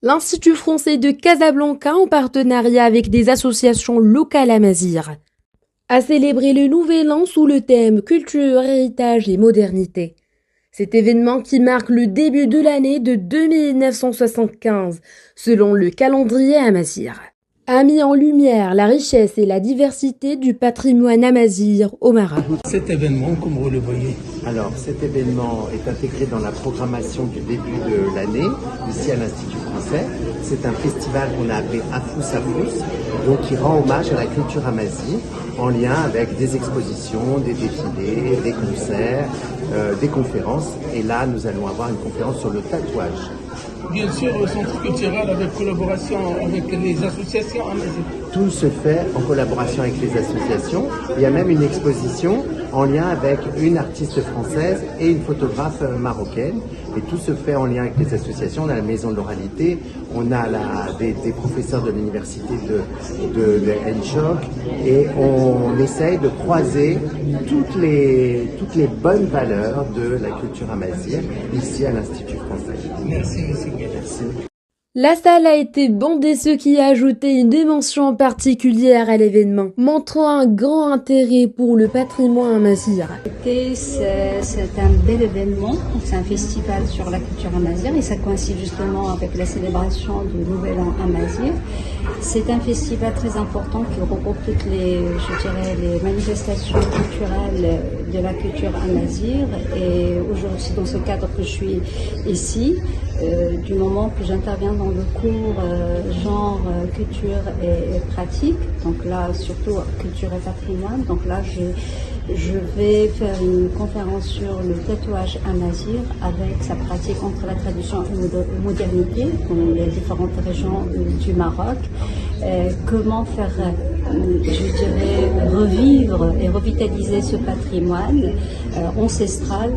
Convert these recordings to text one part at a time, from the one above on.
L'Institut français de Casablanca, en partenariat avec des associations locales amazighs, a célébré le Nouvel An sous le thème Culture, héritage et modernité. Cet événement qui marque le début de l'année de 2975, selon le calendrier amazigh, a mis en lumière la richesse et la diversité du patrimoine amazigh au Maroc. Cet événement, comme vous le voyez. Alors, cet événement est intégré dans la programmation du début de l'année, ici à l'Institut français. C'est un festival qu'on a appelé Afous Afous, donc qui rend hommage à la culture amazigh, en lien avec des expositions, des défilés, des concerts, des conférences. Et là, nous allons avoir une conférence sur le tatouage. Bien sûr, le centre culturel avec collaboration avec les associations amazigh. Tout se fait en collaboration avec les associations. Il y a même une exposition en lien avec une artiste française et une photographe marocaine. Et tout se fait en lien avec les associations. On a la Maison de l'Oralité, on a des professeurs de l'université de Enchoc, et on essaye de croiser toutes les bonnes valeurs de la culture amazigh ici à l'Institut français. Merci, monsieur. Merci. La salle a été bondée, ce qui a ajouté une dimension particulière à l'événement, montrant un grand intérêt pour le patrimoine amazigh. C'est un bel événement, c'est un festival sur la culture amazigh et ça coïncide justement avec la célébration du Nouvel An amazigh. C'est un festival très important qui regroupe toutes les manifestations culturelles de la culture amazigh, et aujourd'hui c'est dans ce cadre que je suis ici, du moment que j'interviens dans le cours genre culture et pratique, donc là surtout culture et patrimoine, donc là je vais faire une conférence sur le tatouage amazigh avec sa pratique entre la tradition et la modernité dans les différentes régions du Maroc. Comment faire, revivre et revitaliser ce patrimoine ancestral,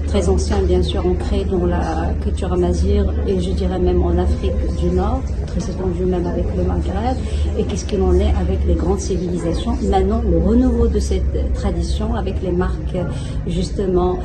très ancien bien sûr, ancré dans la culture amazigh et je dirais même en Afrique du Nord, très étendu même avec le Maghreb, et qu'est-ce qu'il en est avec les grandes civilisations. Maintenant, le renouveau de cette tradition avec les marques justement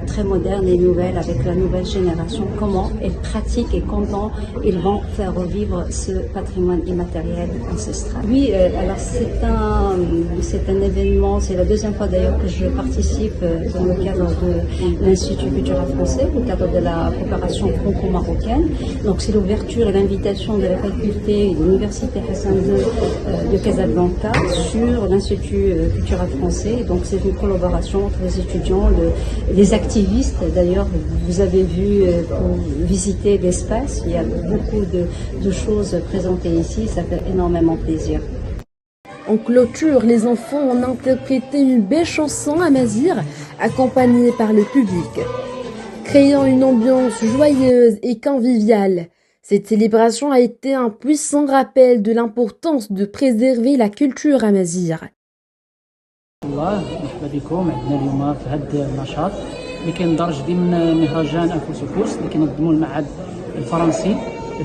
très modernes et nouvelles, avec la nouvelle génération, comment elles pratiquent et comment ils vont faire revivre ce patrimoine immatériel ancestral. Oui, alors c'est un événement, c'est la deuxième fois d'ailleurs que je participe dans le cadre de l'Institut culturel français, au cadre de la coopération franco-marocaine. Donc c'est l'ouverture et l'invitation de la faculté de l'Université Hassan II de Casablanca sur l'Institut culturel français. Donc c'est une collaboration entre les étudiants, les activistes. D'ailleurs, vous avez vu pour visiter l'espace, il y a beaucoup de choses présentées ici, ça fait énormément plaisir. En clôture, les enfants ont interprété une belle chanson amazigh accompagnée par le public, créant une ambiance joyeuse et conviviale. Cette célébration a été un puissant rappel de l'importance de préserver la culture amazigh. الله مرحبا بكم. عندنا اليوم في هذا النشاط اللي كيندرج ضمن مهرجان انفوسوكوس اللي كينظموا المعهد الفرنسي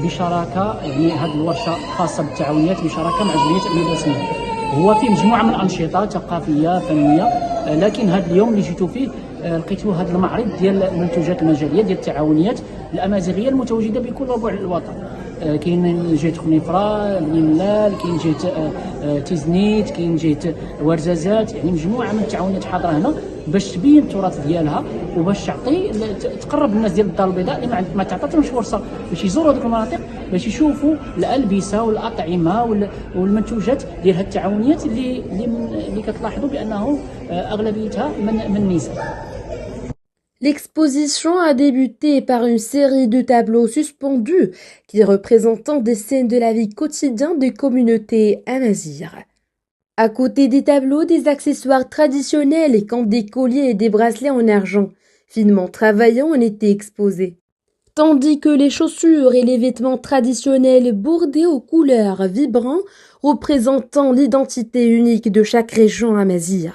بشراكه، يعني هذه الورشه خاصه بالتعاونيات بشراكه مع جمعيه علوم الاسنان. هو فيه مجموعه من الانشطه ثقافيه فنيه، لكن هذا اليوم اللي جيتوا فيه لقيتوا هذا المعرض ديال المنتوجات المجاليه ديال التعاونيات الامازيغيه المتواجده بكل ربوع الوطن. كاين جهه خنيفره، بني ملال، كاين جهه تيزنيت، كاين جهه ورزازات، يعني مجموعه من التعاونيات حاضره هنا باش تبين التراث ديالها وباش تعطي تقرب الناس ديال الدار البيضاء اللي ما تعطاتهمش فرصه باش يزوروا هذوك المناطق، باش يشوفوا الالبسه والاطعمه والمنتوجات ديال هاد التعاونيات اللي كتلاحظوا بانه اغلبيتها من النساء. L'exposition a débuté par une série de tableaux suspendus qui représentent des scènes de la vie quotidienne des communautés amazigh. À côté des tableaux, des accessoires traditionnels comme des colliers et des bracelets en argent, finement travaillés, ont été exposés. Tandis que les chaussures et les vêtements traditionnels bordés aux couleurs vibrantes représentant l'identité unique de chaque région amazigh.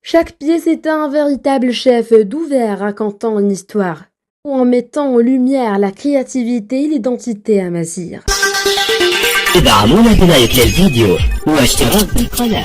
Chaque pièce est un véritable chef d'oeuvre racontant une histoire, ou en mettant en lumière la créativité et l'identité amazigh. ادعمونا بلايك للفيديو واشتراك بالقناة.